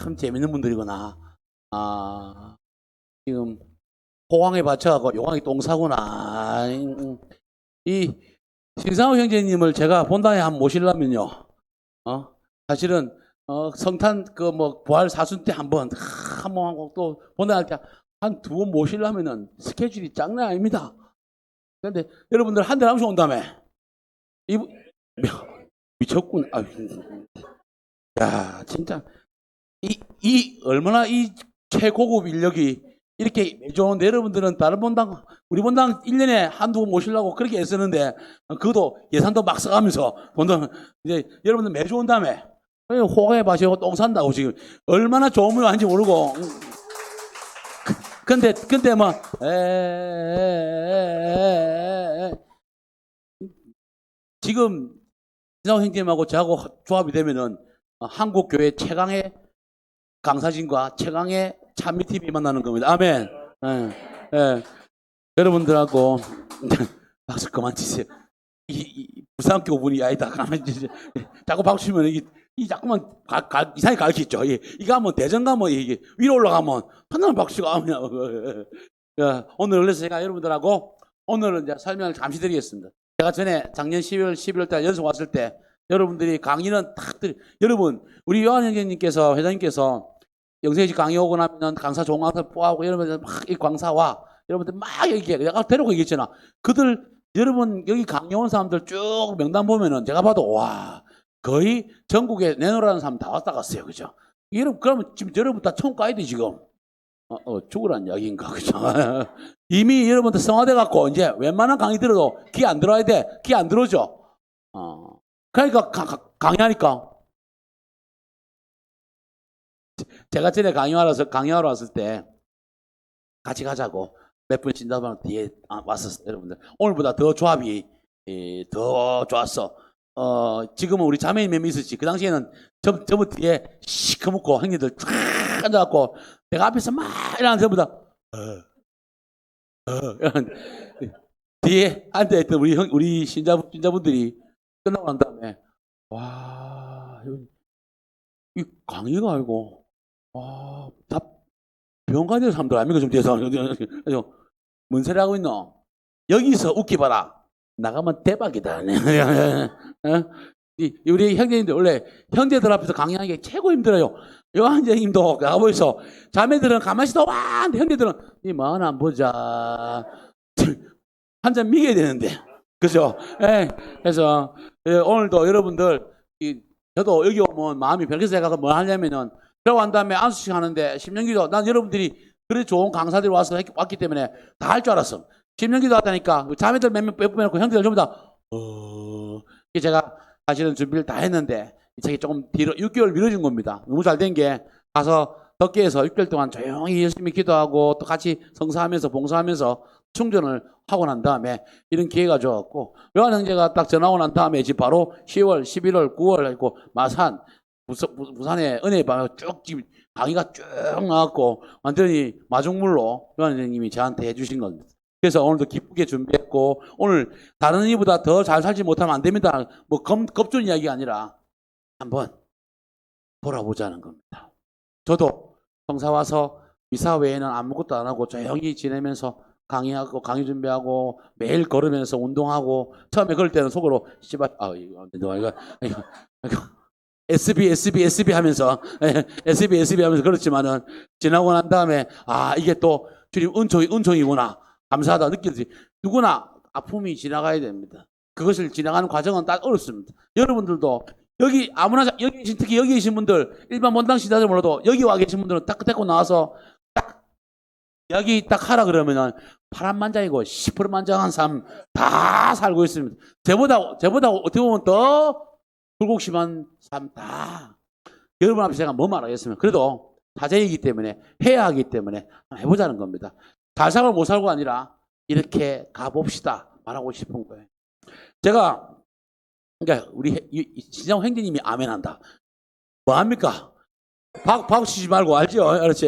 참 재밌는 분들이구나. 아, 지금 호황에 받쳐갖고 용왕이 똥 싸구나. 이 신상호 형제님을 제가 본당에 한번 모시려면요. 사실은 성탄 그 뭐 부활 사순 때 한번 하고 또 본당에 한 두 번 모시려면은 스케줄이 장난 아닙니다. 그런데 여러분들 한 달에 한 번씩 온다며. 이분 미쳤군. 야, 진짜 이 얼마나 이 최고급 인력이 이렇게 좋은데 여러분들은 다른 본당 우리 본당 1년에 한두 번 모시려고 그렇게 애쓰는데 그것도 예산도 막 써가면서 본당 이제 여러분들 매주 온다며 호강에 마시고 똥 산다고 지금 얼마나 좋은 물 하는지 모르고 근데 뭐 지금 신상 형님하고 저하고 조합이 되면은 한국 교회 최강의 강사진과 최강의 찬미TV 만나는 겁니다. 아멘. 여러분들하고 박수 그만 치세요. 이 부산교 분이 아니다. 가만히 자꾸 박수 치면 이 자꾸만 이상하게 가르치죠. 이거 하면 대전 가면 이게 위로 올라가면 하나만 박수가 아니야. 오늘 그래서 제가 여러분들하고 오늘은 이제 설명을 잠시 드리겠습니다. 제가 전에 작년 12월, 11월 달 연속 왔을 때 여러분들이 강의는 탁 여러분 우리 요한 형제님께서 회장님께서 영세지 강의 오고 나면 강사 좋은 강사 뽑아오고 여러분들 막 이 강사와 여러분들 막 얘기해. 내가 데리고 얘기했잖아. 그들 여러분 여기 강의 온 사람들 쭉 명단 보면은 제가 봐도 와 거의 전국에 내놓으라는 사람 다 왔다 갔어요. 그죠? 여러분 그러면 지금 여러분 다 처음 가야 돼 지금. 죽으란 이야기인가 그죠? 이미 여러분들 성화돼 갖고 이제 웬만한 강의 들어도 귀 안 들어야 돼. 귀 안 들어오죠. 그러니까 강의하니까. 제가 전에 강의하러 왔을 때 같이 가자고 몇 분 신다방 뒤에 왔었어요. 여러분들 오늘보다 더 조합이 더 좋았어. 지금은 우리 자매님 몇 명 있었지. 그 당시에는 저분 뒤에 시커멓고 형님들 쫙 앉아갖고 내가 앞에서 막 이러는 전부 다 뒤에 앉아있던 우리 신자분들이 끝나고 난 다음에 와 이 강의가 아니고 와 다 병원 가는 사람들 아닙니까? 좀 뒤에서 뭔 소리 하고 있노? 여기서 웃기봐라. 나가면 대박이다. 우리 형제님들 원래 형제들 앞에서 강의하는 게 최고 힘들어요. 요한 형님도 나가보이소. 자매들은 가만히 있어 와. 형제들은 이 마음 안 보자. 한 잔 미겨야 되는데. 그죠? 그래서 오늘도 여러분들 저도 여기 오면 마음이 별개서 제가 뭐 하냐면은 들어간 다음에 안수식 하는데 심령기도 난 여러분들이 그래 좋은 강사들이 와서 왔기 때문에 다 할 줄 알았어. 심령기도 왔다니까 자매들 몇 분 해놓고 형제들 전부 다 제가 사실은 준비를 다 했는데 이 책이 조금 뒤로 6개월 미뤄진 겁니다. 너무 잘 된 게 가서 덕계에서 6개월 동안 조용히 열심히 기도하고 또 같이 성사하면서 봉사하면서 충전을 하고 난 다음에 이런 기회가 좋았고 요한 형제가 딱 전화 오고 난 다음에 지금 바로 10월, 11월, 9월 했고 마산 부산에 은혜 방에 쭉 지금 강의가 쭉 나왔고 완전히 마중물로 요한 선생님이 저한테 해주신 겁니다. 그래서 오늘도 기쁘게 준비했고 오늘 다른 이보다 더 잘 살지 못하면 안 됩니다. 뭐 겁주는 이야기가 아니라 한번 돌아보자는 겁니다. 저도 성사 와서 미사 외에는 아무것도 안 하고 조용히 지내면서 강의하고 강의 준비하고 매일 걸으면서 운동하고 처음에 그럴 때는 속으로 씨발 이거 SB 하면서 SB 하면서 그렇지만은 지나고 난 다음에 이게 또 주님 은총이구나 감사하다 느끼지. 누구나 아픔이 지나가야 됩니다. 그것을 지나가는 과정은 딱 어렵습니다. 여러분들도 여기 아무나 여기 특히 여기 계신 분들 일반 본당 신자들 몰라도 여기 와 계신 분들은 딱 데리고 나와서 딱 여기 딱 하라 그러면은 파란만장이고 10%만장한 사람 다 살고 있습니다. 저보다 어떻게 보면 더 불곡심한 사람 다 여러분 앞에 제가 뭐 말하겠습니까? 그래도 사제이기 때문에 해야 하기 때문에 해보자는 겁니다. 잘 살고 못 살고 아니라 이렇게 가봅시다 말하고 싶은 거예요. 제가 그러니까 우리 신장 행진님이 아멘한다. 뭐 합니까? 박수 치지 말고 알죠? 알았지?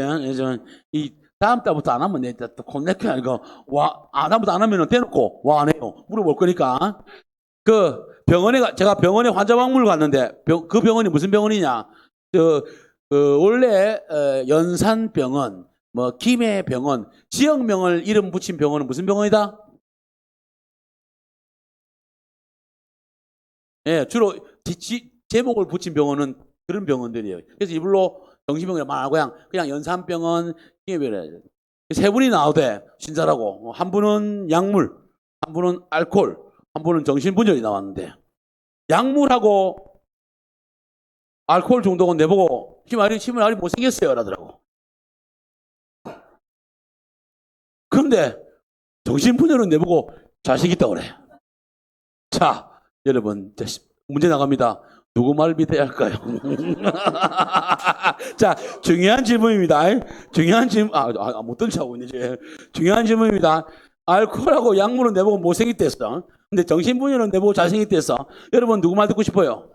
이 다음 달부터 안 하면 내가 또 콘네크 아니고 다음부터 안 하면 대놓고 와 안 해요. 물어볼 거니까. 그 병원에 제가 병원에 환자 방문을 갔는데 그 병원이 무슨 병원이냐? 원래 연산병원, 뭐 김해병원, 지역명을 이름 붙인 병원은 무슨 병원이다? 예, 주로 제목을 붙인 병원은 그런 병원들이에요. 그래서 이불로 정신병원이 말하고 그냥 연산병원, 김해병원 세 분이 나오대 신자라고. 한 분은 약물, 한 분은 알코올, 한 분은 정신분열이 나왔는데 약물하고 알코올 중독은 내보고 힘을 못생겼어요 라더라고. 그런데 정신분열은 내보고 잘생겼다고 그래. 자, 여러분 문제 나갑니다. 누구 말 믿어야 할까요? 자, 중요한 질문입니다. 중요한 질문, 못 던지고 있네, 이제. 중요한 질문입니다. 알코올하고 약물은 내보고 못생겼댔어. 근데 정신분열은 내보고 잘생겼댔어. 여러분, 누구 말 듣고 싶어요?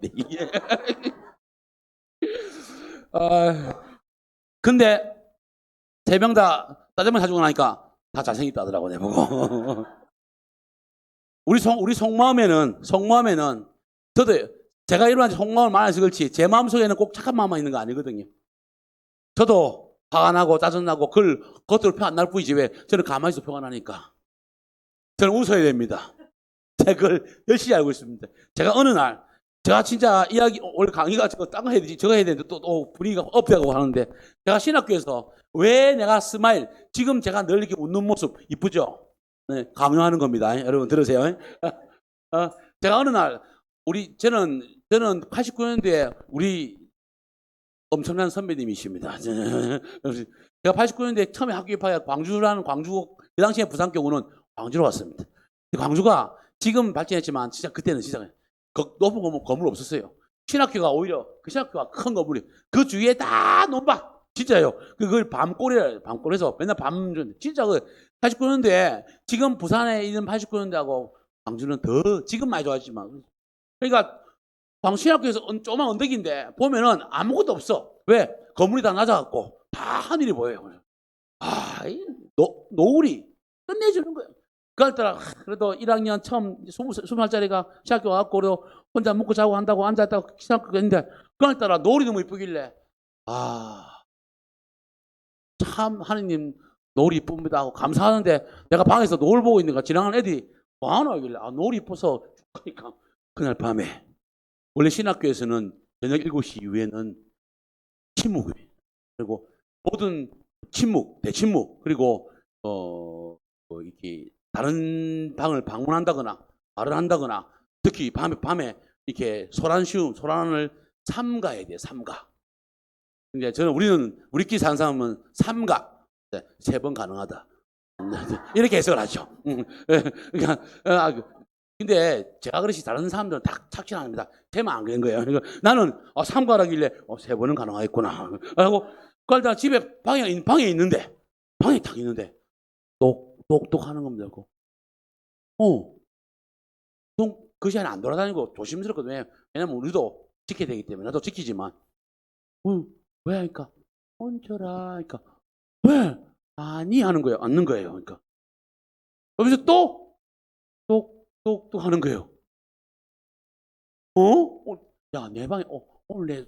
이게. 근데 세 명 다 짜장면 사주고 나니까 다 잘생겼다 하더라고, 내보고. 우리 속마음에는 저도 제가 이러한 속마음을 말해서 그렇지 제 마음속에는 꼭 착한 마음만 있는 거 아니거든요. 저도 화가 나고 짜증나고 그것들 표 안 날 뿐이지 왜 저는 가만히 있어 표가 나니까 저는 웃어야 됩니다. 제가 그걸 열심히 알고 있습니다. 제가 어느 날 제가 진짜 이야기 원래 강의가 딴 거 해야 되지 저거 해야 되는데 또 분위기가 업되고 하는데 제가 신학교에서 왜 내가 스마일 지금 제가 늘 이렇게 웃는 모습 이쁘죠? 네, 강요하는 겁니다. 여러분 들으세요. 제가 어느 날 저는 89년도에 우리 엄청난 선배님이십니다. 제가 89년도에 처음에 학교 입학해 광주 그 당시에 부산 경우는 광주로 왔습니다. 광주가 지금 발전했지만 진짜 그때는 진짜 높은 건물 없었어요. 신학교가 오히려 그 신학교가 큰 건물이 그 주위에 다 논밭 진짜요. 그걸 밤골에서 맨날 진짜 89년도에 지금 부산에 있는 89년도하고 광주는 더 지금 많이 좋아졌지만 그러니까 광신학교에서 조그만 언덕인데 보면은 아무것도 없어. 왜? 건물이 다 낮아갖고 다 하늘이 보여요. 노을이 끝내주는 거예요. 그랬더라 그래도 1학년 처음 20살짜리가 신학교 와갖고 혼자 먹고 자고 한다고 앉아있다고 신학교 했는데 그날따라 노을이 너무 이쁘길래 참 하느님 노을이 이쁩니다 하고 감사하는데 내가 방에서 노을 보고 있는 거 지나가는 애들이 뭐하노 하길래 노을이 이뻐서 그러니까 그날 밤에 원래 신학교에서는 저녁 7시 이후에는 침묵이에요. 그리고 모든 침묵, 대침묵 그리고 이렇게 다른 방을 방문한다거나 말을 한다거나 특히 밤에 이렇게 소란을 삼가해야 돼요. 삼가. 이제 우리끼리 사는 사람은 삼가 3번 가능하다. 이렇게 해석을 하죠. 그러니까 근데 제가 그렇지 다른 사람들은 다 착신합니다. 제만 안 그런 거예요. 그러니까 나는 삼가라길래 3번은 가능하겠구나. 하고 그러다 집에 방에 있는데 방에 딱 있는데 똑똑 하는 겁니다. 그 시간에 안 돌아다니고 조심스럽거든요. 왜냐면 우리도 지켜야 되기 때문에 나도 지키지만 왜 하니까 얹혀라 하니까 왜 아니 하는 거예요. 앉는 거예요. 그러니까 여기서 또 똑똑 하는 거예요. 야, 내 방에 오늘 내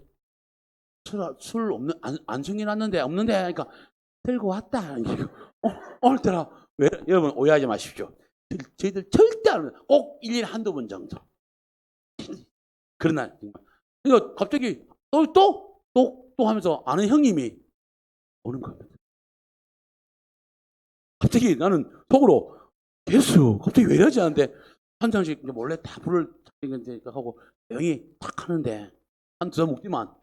술 없는 안 숨겨놨는데 없는데 하니까 들고 왔다. 오늘따라 왜 여러분 오해하지 마십시오. 저희들 절대 안 합니다. 꼭 1년에 한두 번 정도. 그런 날. 그러니까 갑자기 또 하면서 아는 형님이 오는 겁니다. 갑자기 나는 속으로 갑자기 왜 이러지 않는데 한 잔씩 몰래 다 불을 하고 형이 탁 하는데 한 두 잔 먹지만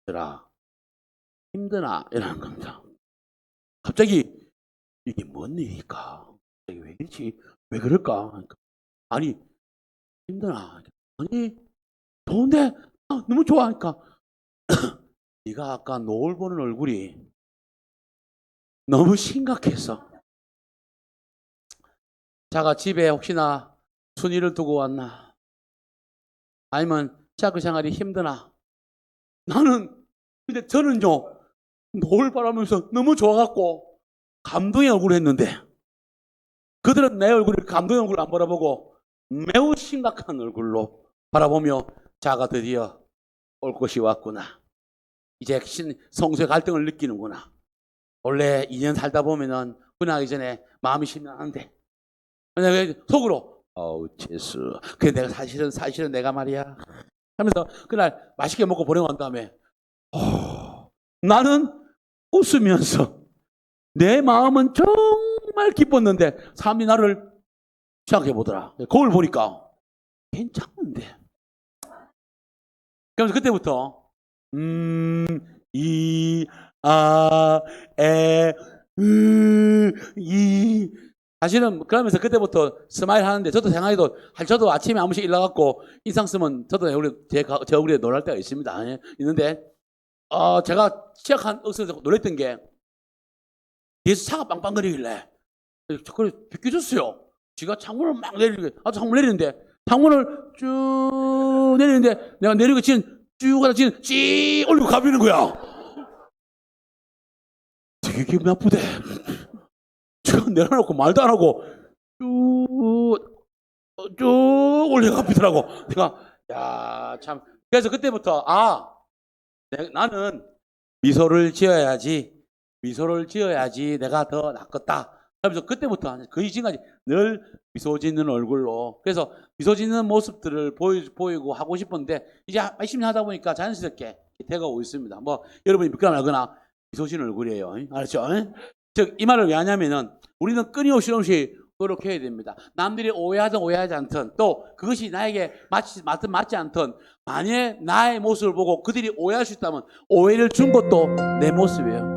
얘들아 힘드나 이러는 겁니다. 갑자기 이게 뭔 일일까? 왜 이러지? 왜 그럴까? 그러니까, 아니 힘드나? 아니 좋은데 너무 좋아하니까 네가 아까 노을 보는 얼굴이 너무 심각했어. 자가 집에 혹시나 순위를 두고 왔나? 아니면 자그 생활이 힘드나? 근데 저는요 노을 바라면서 너무 좋아갖고 감동의 얼굴을 했는데 그들은 내 얼굴을 감동의 얼굴을 안 바라보고 매우 심각한 얼굴로 바라보며 자가 드디어 올 것이 왔구나. 이제 성소의 갈등을 느끼는구나. 원래 2년 살다 보면은 분하기 전에 마음이 심란한데 속으로 재수. 그래 내가 사실은 내가 말이야 하면서 그날 맛있게 먹고 보내고 난 다음에 나는 웃으면서 내 마음은 정말 기뻤는데 사람들이 나를 생각해 보더라. 거울 보니까 괜찮은데. 그래서 그때부터 사실은 그러면서 그때부터 스마일 하는데 저도 생각해도 저도 아침에 한 번씩 일어나갖고 인상 쓰면 저도 제 얼굴에 놀랄 때가 있습니다. 있는데 제가 시작한 억수로 놀랬던 게 뒤에서 차가 빵빵거리길래 그걸 비켜줬어요. 지가 창문을 막 내리게 창문 내리는데 창문을 쭉 내리는데 내가 내리고 쭉 하다 찌 올리고 가비는 거야. 되게 기분 나쁘대. 제가 내려놓고 말도 안 하고 쭉 올려가비더라고. 내가 야 참. 그래서 그때부터 나는 미소를 지어야지 내가 더 낫겠다. 그래서 그때부터 거의 지금까지 늘 미소 짓는 얼굴로. 그래서 미소 짓는 모습들을 보이고 하고 싶었는데 이제 열심히 하다 보니까 자연스럽게 되어가고 있습니다. 뭐 여러분이 믿거나 말거나 미소 짓는 얼굴이에요. 알았죠? 즉 이 말을 왜 하냐면은 우리는 끊임없이 노력해야 됩니다. 남들이 오해하든 오해하지 않든 또 그것이 나에게 맞지 않든 만약에 나의 모습을 보고 그들이 오해할 수 있다면 오해를 준 것도 내 모습이에요.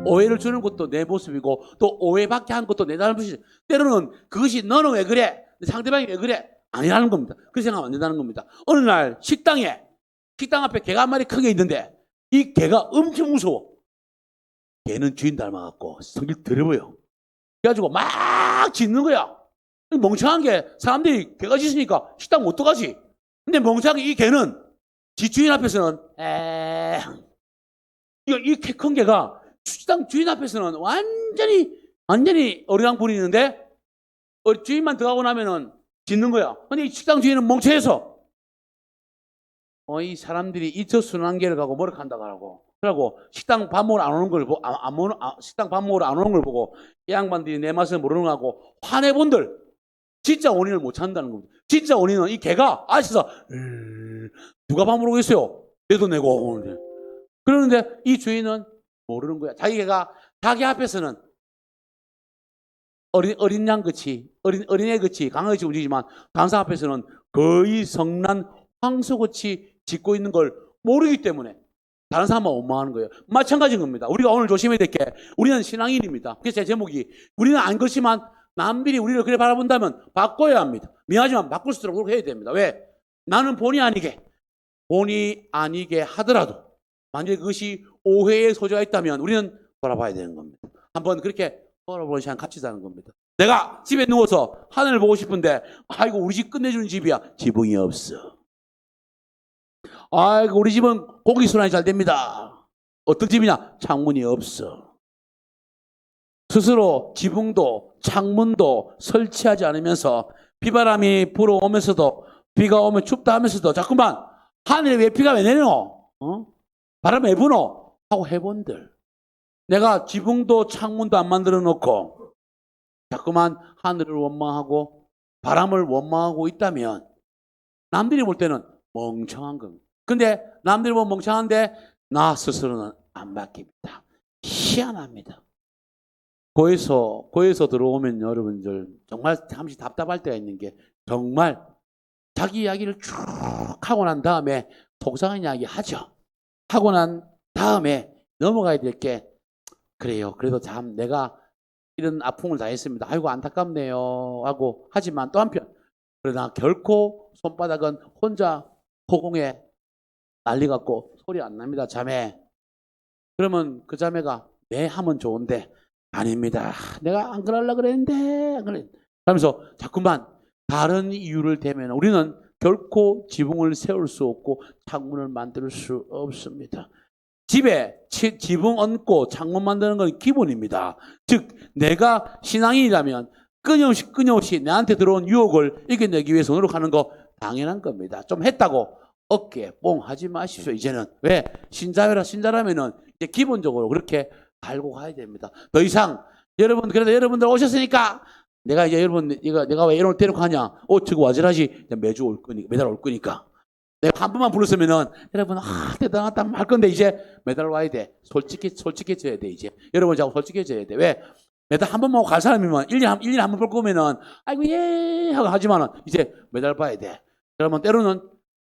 오해를 주는 것도 내 모습이고 또 오해받게 한 것도 내 잘못이지. 때로는 그것이 너는 왜 그래? 상대방이 왜 그래? 아니라는 겁니다. 그렇게 생각하면 안 된다는 겁니다. 어느 날 식당 앞에 개가 한 마리 크게 있는데 이 개가 엄청 무서워. 개는 주인 닮아갖고 성질 더러워요. 그래가지고 막 짖는 거야. 멍청한 게 사람들이 개가 짖으니까 식당 못 들어가지. 근데 멍청하게 이 개는 지 주인 앞에서는 이 큰 개가 식당 주인 앞에서는 완전히 어리광 부리는데 주인만 들어가고 나면은 짖는 거야. 근데 이 식당 주인은 멍청해서 이 사람들이 이처 순환계를 가고 뭐라한다고 하라고. 그러고 식당 밥 먹으러 안 오는 걸 보고 식당 밥 먹으러 안 오는 걸 보고 이 양반들이 내 맛을 모르는 거하고 화내본들 진짜 원인을 못 찾는다는 겁니다. 진짜 원인은 이 개가 아시서 누가 밥 먹으러 오겠어요? 내도 내고 오는데. 그러는데 이 주인은 모르는 거야. 자기 개가 자기 앞에서는 어린 양같이 어린애같이 강하게 움직이지만 다른 사람 앞에서는 거의 성난 황소같이 짖고 있는 걸 모르기 때문에 다른 사람만 원망하는 거예요. 마찬가지인 겁니다. 우리가 오늘 조심해야 될 게 우리는 신앙인입니다. 그래서 제 제목이 우리는 안 그렇지만 남들이 우리를 그래 바라본다면 바꿔야 합니다. 미안하지만 바꿀 수 있도록 노력해야 됩니다. 왜? 나는 본의 아니게 하더라도 만약에 그것이 오해의 소지가 있다면 우리는 돌아봐야 되는 겁니다. 한번 그렇게 돌아보는 시간 같이 사는 겁니다. 내가 집에 누워서 하늘을 보고 싶은데 아이고 우리 집 끝내주는 집이야. 지붕이 없어. 아이고 우리 집은 공기 순환이 잘 됩니다. 어떤 집이냐? 창문이 없어. 스스로 지붕도 창문도 설치하지 않으면서 비바람이 불어오면서도 비가 오면 춥다 하면서도 자꾸만 하늘에 왜 비가 왜 내리노? 바람 왜 부노? 하고 해본들. 내가 지붕도 창문도 안 만들어 놓고 자꾸만 하늘을 원망하고 바람을 원망하고 있다면 남들이 볼 때는 멍청한 겁니다. 근데 남들이 보면 멍청한데 나 스스로는 안 바뀝니다. 희한합니다. 고에서 들어오면 여러분들 정말 잠시 답답할 때가 있는 게 정말 자기 이야기를 쭉 하고 난 다음에 속상한 이야기 하죠. 하고 난 다음에 넘어가야 될 게 그래요. 그래도 참 내가 이런 아픔을 당했습니다. 아이고 안타깝네요 하고 하지만 또 한편 그러나 결코 손바닥은 혼자 허공에 난리 같고 소리 안 납니다. 자매. 그러면 그 자매가 네 하면 좋은데 아닙니다. 내가 안 그러려고 그랬는데 안 그래. 그러면서 자꾸만 다른 이유를 대면 우리는 결코 지붕을 세울 수 없고 창문을 만들 수 없습니다. 집에 지붕 얹고 창문 만드는 건 기본입니다. 즉 내가 신앙인이라면 끊임없이 내한테 들어온 유혹을 이겨내기 위해서 노력하는 거 당연한 겁니다. 좀 했다고 어깨 뽕 하지 마십시오. 이제는 왜 신자라면은 이제 기본적으로 그렇게 갈고 가야 됩니다. 더 이상 여러분 그래도 여러분들 오셨으니까 내가 이제 여러분 내가 왜 이런 걸 데리고 가냐? 저거 와지라지 매주 올 거니까 매달 올 거니까 내가 한 번만 불렀으면은 여러분 대단하다 할 건데 이제 매달 와야 돼. 솔직해져야 돼 이제. 여러분 자꾸 솔직해져야 돼. 왜? 매달 한 번만 갈 사람이면 1년에 한 번 볼 거면은 아이고 예 하고 하지만은 이제 매달 봐야 돼. 그러면 때로는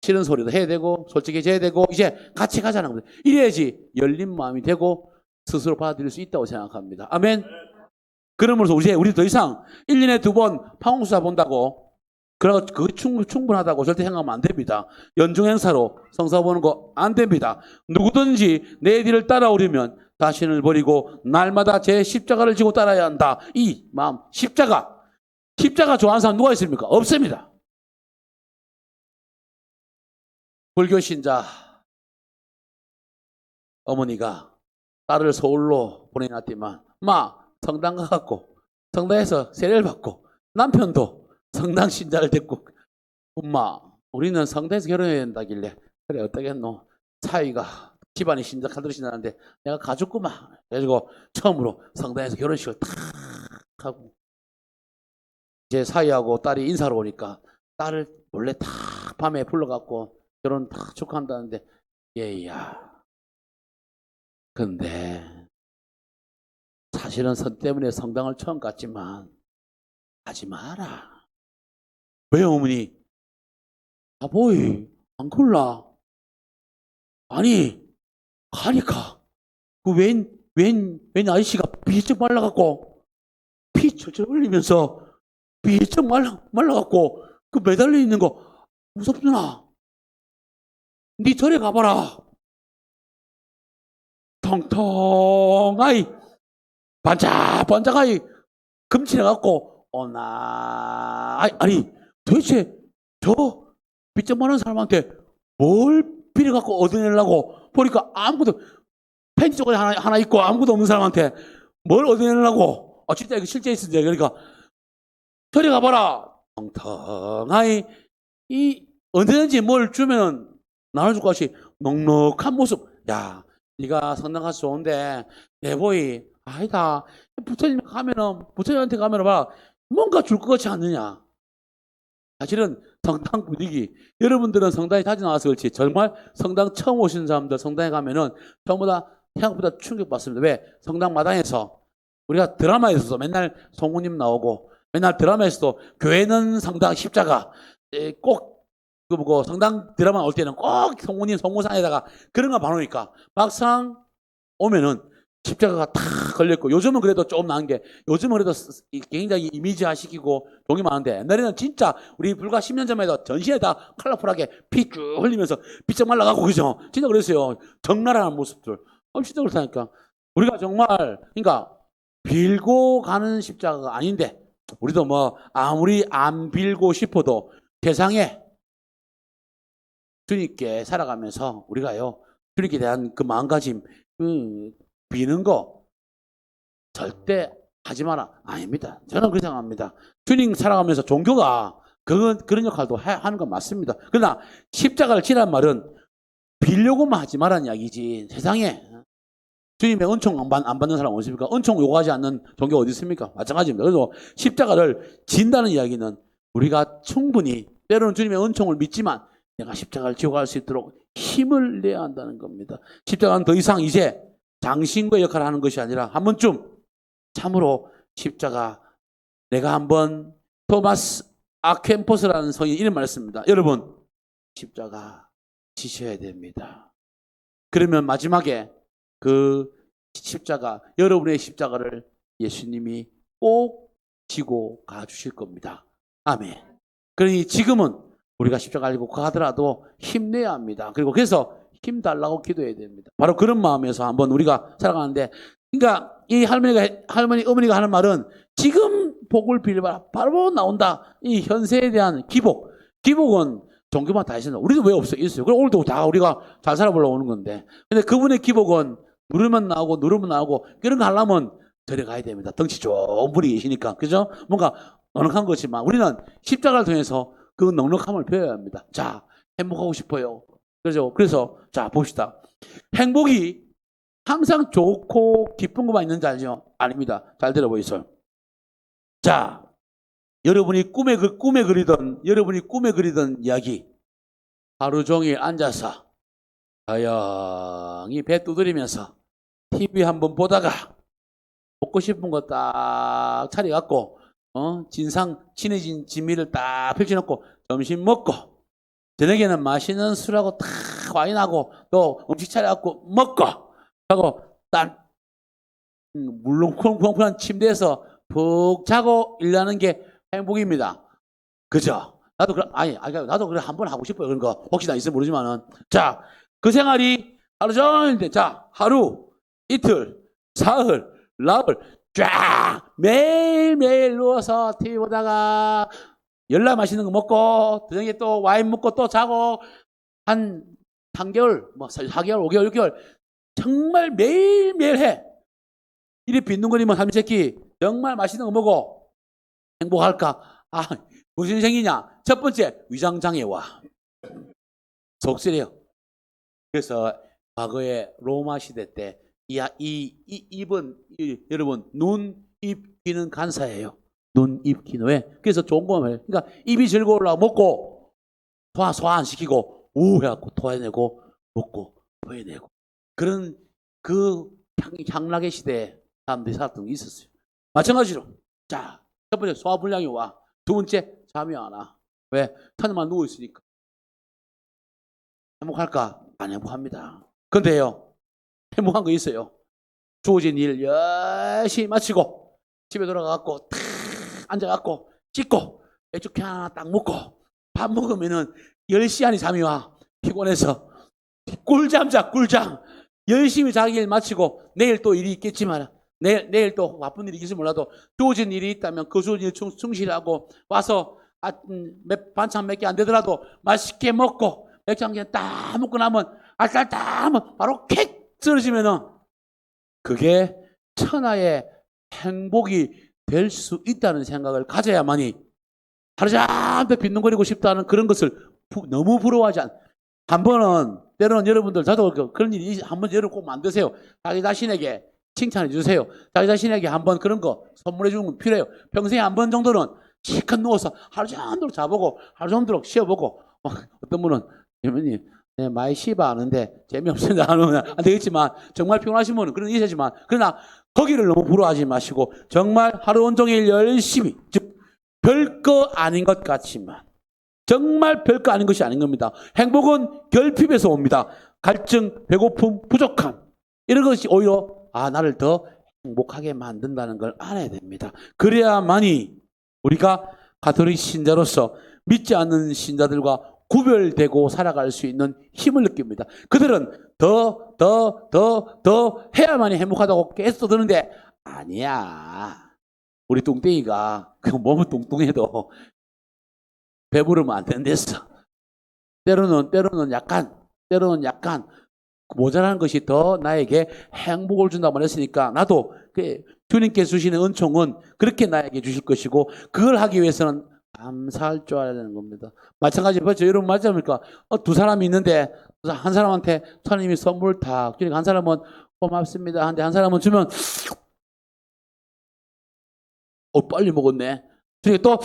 싫은 소리도 해야 되고 솔직해져야 되고 이제 같이 가자는 거죠. 이래야지 열린 마음이 되고 스스로 받아들일 수 있다고 생각합니다. 아멘. 그러면서 우리 더 이상 1년에 2번 파홍수사 본다고 그게 충분하다고 절대 생각하면 안 됩니다. 연중 행사로 성사 보는 거 안 됩니다. 누구든지 내 뒤를 따라오려면 자신을 버리고 날마다 제 십자가를 지고 따라야 한다. 이 마음 십자가 좋아하는 사람 누가 있습니까? 없습니다. 불교 신자 어머니가 딸을 서울로 보내놨지만 성당 가갖고 성당에서 세례를 받고 남편도 성당 신자를 데리고 엄마 우리는 성당에서 결혼해야 된다길래 그래 어떠겠노 사위가 집안이 카톨릭 신자인데 내가 가졌구만 그래가지고 처음으로 성당에서 결혼식을 탁 하고 이제 사위하고 딸이 인사로 오니까 딸을 원래 탁 밤에 불러갖고 결혼 탁 축하한다는데 얘야 근데 사실은 선 때문에 성당을 처음 갔지만 가지 마라. 왜 어머니? 아보이 안 골라. 아니 가니까 그 웬 아저씨가 비쩍 말라갖고 피 철철 흘리면서 비쩍 말라갖고 그 매달려 있는 거 무섭구나. 니 절에 가봐라. 통통하이 반짝반짝하이 금칠해갖고 아니 도대체 저 빚좀 많은 사람한테 뭘 빌어갖고 얻어내려고 보니까 아무것도 팬티 쪼가리 하나 있고 아무것도 없는 사람한테 뭘 얻어내려고 진짜 이거 실제 있었는데 그러니까 저리 가봐라 통통하이 이 언제든지 뭘 주면 나눠줄 것이 넉넉한 모습 야 네가 성당 가서 좋은데 내보이 아니다 부처님한테 가면은 봐 뭔가 줄 것 같지 않느냐. 사실은 성당 분위기 여러분들은 성당에 자주 나와서 그렇지 정말 성당 처음 오시는 사람들 성당에 가면은 전부다 생각보다 충격받습니다. 왜? 성당 마당에서 우리가 드라마에서도 맨날 성우님 나오고 맨날 드라마에서도 교회는 성당 십자가 꼭 그거 성당 드라마 올 때는 꼭 성우님 성우상에다가 그런 거 봐놓으니까 막상 오면은 십자가가 탁 걸려있고 요즘은 그래도 좀 나은 게 요즘은 그래도 굉장히 이미지화 시키고 종이 많은데 옛날에는 진짜 우리 불과 10년 전만 해도 전신에다 컬러풀하게 피 쭉 흘리면서 비쩍 말라가고 그죠? 진짜 그랬어요. 적나라한 모습들. 진짜 그렇다니까. 우리가 정말 그러니까 빌고 가는 십자가가 아닌데 우리도 아무리 안 빌고 싶어도 세상에 주님께 살아가면서 우리가요 주님께 대한 그 마음가짐 비는 거 절대 하지 마라. 아닙니다. 저는 그렇게 생각합니다. 주님 살아가면서 종교가 그런 역할도 하는 건 맞습니다. 그러나 십자가를 지란 말은 빌려고만 하지 말라는 이야기지. 세상에 주님의 은총 안 받는 사람 어딨습니까? 은총 요구하지 않는 종교 어디 있습니까? 마찬가지입니다. 그래서 십자가를 진다는 이야기는 우리가 충분히 때로는 주님의 은총을 믿지만 내가 십자가를 지고 갈 수 있도록 힘을 내야 한다는 겁니다. 십자가는 더 이상 이제 장신구의 역할을 하는 것이 아니라 한 번쯤 참으로 십자가 내가 한번 토마스 아켐포스라는 성인이 이런 말을 했습니다. 여러분 십자가 지셔야 됩니다. 그러면 마지막에 그 십자가 여러분의 십자가를 예수님이 꼭 지고 가주실 겁니다. 아멘. 그러니 지금은 우리가 십자가 알고 가더라도 힘내야 합니다. 그리고 그래서 힘 달라고 기도해야 됩니다. 바로 그런 마음에서 한번 우리가 살아가는데 그러니까 이 어머니가 하는 말은 지금 복을 빌려봐라. 바로 나온다. 이 현세에 대한 기복은 종교만 다 있습니다. 우리도 왜 있어요. 그럼 오늘도 다 우리가 잘 살아보려고 오는 건데 근데 그분의 기복은 누르면 나오고 그런 거 하려면 데려가야 됩니다. 덩치 좋은 분이 계시니까 그죠? 뭔가 넉넉한 것이지만 우리는 십자가를 통해서 그 넉넉함을 배워야 합니다. 자, 행복하고 싶어요. 그래서 자 봅시다. 행복이 항상 좋고 기쁜 것만 있는 줄 알죠? 아닙니다. 잘 들어보이소. 자, 여러분이 꿈에 그리던 이야기, 하루 종일 앉아서 조용히 배 두드리면서 TV 한번 보다가 먹고 싶은 거 딱 차려갖고 친해진 진미를 딱 펼쳐놓고 점심 먹고 저녁에는 맛있는 술하고 탁 와인하고 또 음식 차려갖고 먹고 하고 딱 물렁쿵쿵한 침대에서 푹 자고 일하는 게 행복입니다. 그죠? 나도 그래 한번 하고 싶어요. 그런 거 혹시나 있으면 모르지만은 자, 그 생활이 하루 종일 자 하루 이틀 사흘 나흘 쫙 매일매일 누워서 TV 보다가 열나 맛있는 거 먹고 저녁에 또 와인 먹고 또 자고 한 3개월 뭐 4개월 5개월 6개월 정말 매일매일 해. 이리 빈둥거리면 삼시세끼 정말 맛있는 거 먹어. 행복할까? 아, 무슨 생기냐? 첫 번째 위장장애와 속쓰려요. 그래서 과거에 로마 시대 때 입은 여러분 눈, 입, 귀는 간사예요. 눈, 입, 귀는 왜? 그래서 좋은 거만 해요. 그러니까 입이 즐거우려고 먹고 소화 안 시키고 우해갖고 토해내고 먹고 토해내고 그런 그 향락의 시대에 사람들이 살았던 게 있었어요. 마찬가지로 자, 첫 번째 소화불량이 와. 두 번째 잠이 안 와. 왜? 천만 누워 있으니까. 행복할까? 안 행복합니다. 근데요, 행복한 거 있어요. 주어진 일 열심히 마치고 집에 돌아가갖고 탁 앉아갖고 씻고 맥주 하나 딱 먹고 밥 먹으면은 10시 안에 잠이 와. 피곤해서 꿀잠 자 꿀잠. 열심히 자기 일 마치고 내일 또 일이 있겠지만 내일 또 바쁜 일이 있을지 몰라도 주어진 일이 있다면 그 주어진 일 충실하고 와서 반찬 몇 개 안 되더라도 맛있게 먹고 맥주 한 개 딱 먹고 나면 알딸딸하면 바로 킥 쓰러지면은 그게 천하의 행복이 될 수 있다는 생각을 가져야만이 하루 종일 빈둥거리고 싶다는 그런 것을 너무 부러워하지 않. 한 번은 때로는 여러분들 저도 그런 일이 한 번 여러분 꼭 만드세요. 자기 자신에게 칭찬해 주세요. 자기 자신에게 한번 그런 거 선물해 주는 건 필요해요. 평생에 한 번 정도는 실컷 누워서 하루 종일 자보고 하루 종일 쉬어보고 어떤 분은 대표님 네, 많이 씹어 아는데 재미없으니까 안 되겠지만 정말 피곤하신 분은 그런 일이지만 그러나 거기를 너무 부러워하지 마시고 정말 하루 온종일 열심히 즉 별거 아닌 것 같지만 정말 별거 아닌 것이 아닌 겁니다. 행복은 결핍에서 옵니다. 갈증, 배고픔, 부족함 이런 것이 오히려 나를 더 행복하게 만든다는 걸 알아야 됩니다. 그래야만이 우리가 가톨릭 신자로서 믿지 않는 신자들과 구별되고 살아갈 수 있는 힘을 느낍니다. 그들은 더 해야만이 행복하다고 계속 드는데 아니야. 우리 뚱땡이가 그 몸은 뚱뚱해도 배부르면 안 된댔어. 때로는 약간 모자라는 것이 더 나에게 행복을 준다고 말했으니까 나도 주님께서 주시는 은총은 그렇게 나에게 주실 것이고 그걸 하기 위해서는 감사할 줄 알아야 되는 겁니다. 마찬가지로 벌써 여러분 맞습니까? 두 사람이 있는데 한 사람한테 하나님이 선물 탁 주니까 한 사람은 고맙습니다 한데 한 사람은 주면 빨리 먹었네. 주니까 또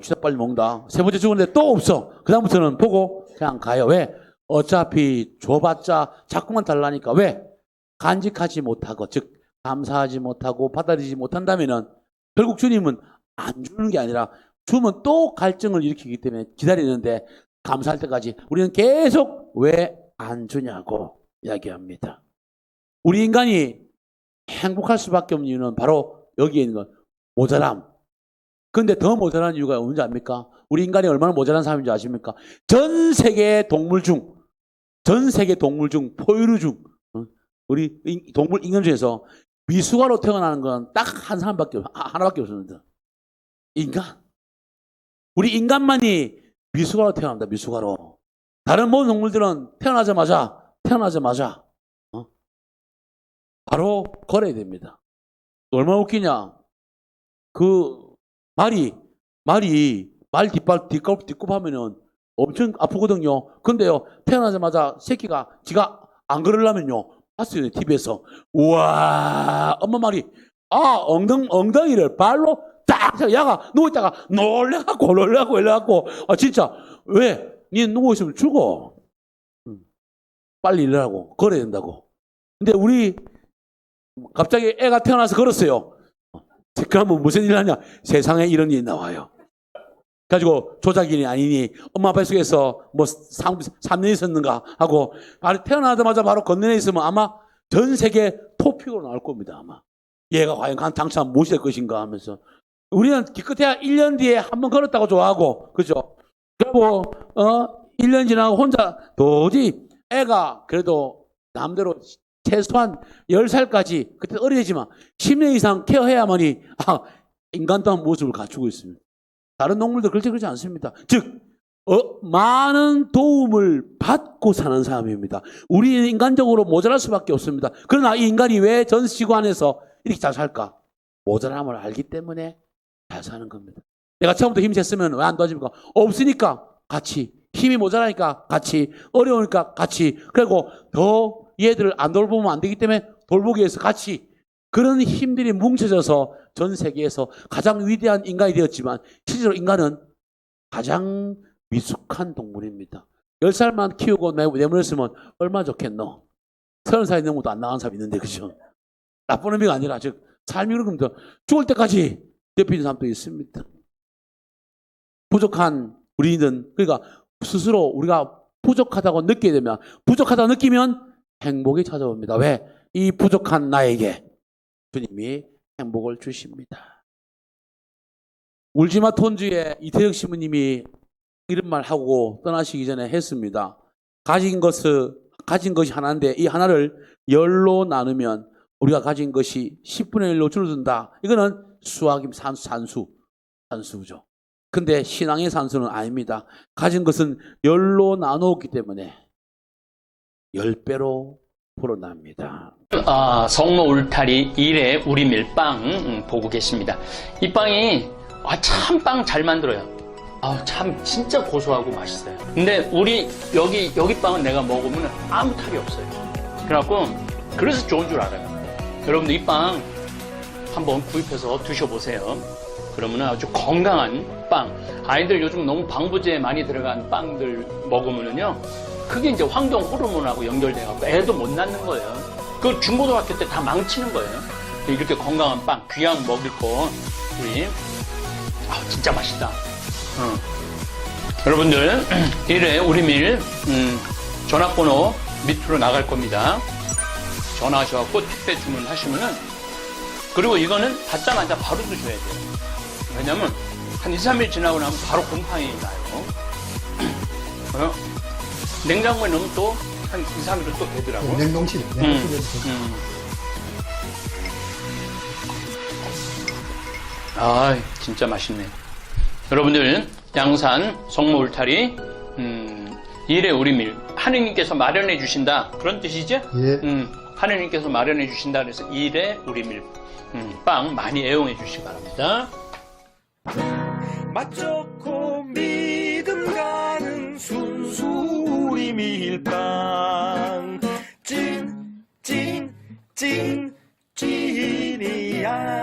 진짜 빨리 먹는다. 세 번째 주는데 또 없어. 그 다음부터는 보고 그냥 가요. 왜? 어차피 줘봤자 자꾸만 달라니까. 왜? 간직하지 못하고 즉 감사하지 못하고 받아들이지 못한다면은 결국 주님은 안 주는 게 아니라 주면 또 갈증을 일으키기 때문에 기다리는데 감사할 때까지 우리는 계속 왜 안 주냐고 이야기합니다. 우리 인간이 행복할 수밖에 없는 이유는 바로 여기에 있는 건 모자람. 근데 더 모자란 이유가 뭔지 압니까? 우리 인간이 얼마나 모자란 사람인지 아십니까? 전 세계 동물 중 포유류 중 우리 동물 인간 중에서 미숙아로 태어나는 건 딱 하나밖에 없었는데 인간. 우리 인간만이 미숙아로 태어난다. 미숙아로. 다른 모든 동물들은 태어나자마자 바로 걸어야 됩니다. 얼마나 웃기냐? 그 말이 말 뒷굽 하면은 엄청 아프거든요. 근데요, 태어나자마자 새끼가 지가 안 그러려면요, 봤어요, TV에서. 우와, 엄마 말이, 엉덩이를 발로 딱, 야가 누워있다가 놀래갖고, 진짜, 왜? 니 누워있으면 죽어. 빨리 일어나고, 걸어야 된다고. 근데 우리, 갑자기 애가 태어나서 걸었어요. 그러면 무슨 일 하냐? 세상에 이런 일이 나와요. 가지고 조작이니 아니니 엄마 뱃속에서 뭐 3년 있었는가 하고 태어나자마자 바로 건너에 있으면 아마 전 세계 토픽으로 나올 겁니다. 아마 얘가 과연 당첨 무엇이 될 것인가 하면서 우리는 기껏해야 1년 뒤에 한번 걸었다고 좋아하고 그죠? 그리고 1년 지나고 혼자 도저히 애가 그래도 남대로 최소한 10살까지 그때 어리지만 10년 이상 케어해야만이 인간다운 모습을 갖추고 있습니다. 다른 동물들 그렇지 않습니다. 즉 많은 도움을 받고 사는 사람입니다. 우리는 인간적으로 모자랄 수밖에 없습니다. 그러나 이 인간이 왜 전 지구 안에서 이렇게 잘 살까? 모자람을 알기 때문에 잘 사는 겁니다. 내가 처음부터 힘이 셌으면 왜 안 도와줍니까? 없으니까 같이, 힘이 모자라니까 같이, 어려우니까 같이, 그리고 더 얘들을 안 돌보면 안 되기 때문에 돌보기 위해서 같이, 그런 힘들이 뭉쳐져서 전 세계에서 가장 위대한 인간이 되었지만 실제로 인간은 가장 미숙한 동물입니다. 10살만 키우고 내보냈으면 얼마나 좋겠노? 30살이 넘어도 안 나간 사람이 있는데 그죠? 나쁜 의미가 아니라 즉 삶이 그런 겁니다. 죽을 때까지 옆에 있는 사람도 있습니다. 부족한 우리는 그러니까 스스로 우리가 부족하다고 느끼게 되면 부족하다고 느끼면 행복이 찾아옵니다. 왜? 이 부족한 나에게 주님이 행복을 주십니다. 울지마 톤주의 이태영 신부님이 이런 말 하고 떠나시기 전에 했습니다. 가진 것이 하나인데 이 하나를 10로 나누면 우리가 가진 것이 10분의 1로 줄어든다. 이거는 수학임 산수죠. 근데 신앙의 산수는 아닙니다. 가진 것은 10로 나누었기 때문에 10배로 불어납니다. 성모 울타리 1회 우리 밀빵 보고 계십니다. 이 빵이 참 빵 잘 만들어요. 참 진짜 고소하고 맛있어요. 근데 여기 빵은 내가 먹으면 아무 탈이 없어요. 그래서 좋은 줄 알아요. 여러분들 이 빵 한번 구입해서 드셔보세요. 그러면 아주 건강한 빵. 아이들 요즘 너무 방부제 많이 들어간 빵들 먹으면요. 그게 이제 환경 호르몬하고 연결돼갖고 애도 못 낳는 거예요. 그 중고등학교 때 다 망치는 거예요. 이렇게 건강한 빵, 귀양 먹을 거, 우리, 진짜 맛있다. 여러분들, 1회 우리밀, 전화번호 밑으로 나갈 겁니다. 전화하셔갖고 택배 주문하시면은, 그리고 이거는 받자마자 바로 드셔야 돼요. 왜냐면, 한 2, 3일 지나고 나면 바로 곰팡이 나요. 냉장고에 넣으면 또 한 2, 3일은 또 되더라고요. 냉동실. 진짜 맛있네. 여러분들, 양산 성모 울타리 1회 우리밀 하느님께서 마련해 주신다 그런 뜻이죠? 예. 하느님께서 마련해 주신다 그래서 1회 우리밀 빵 많이 애용해 주시기 바랍니다. 맛 좋고 믿음 가는 순수 우리 밀빵 찐이야.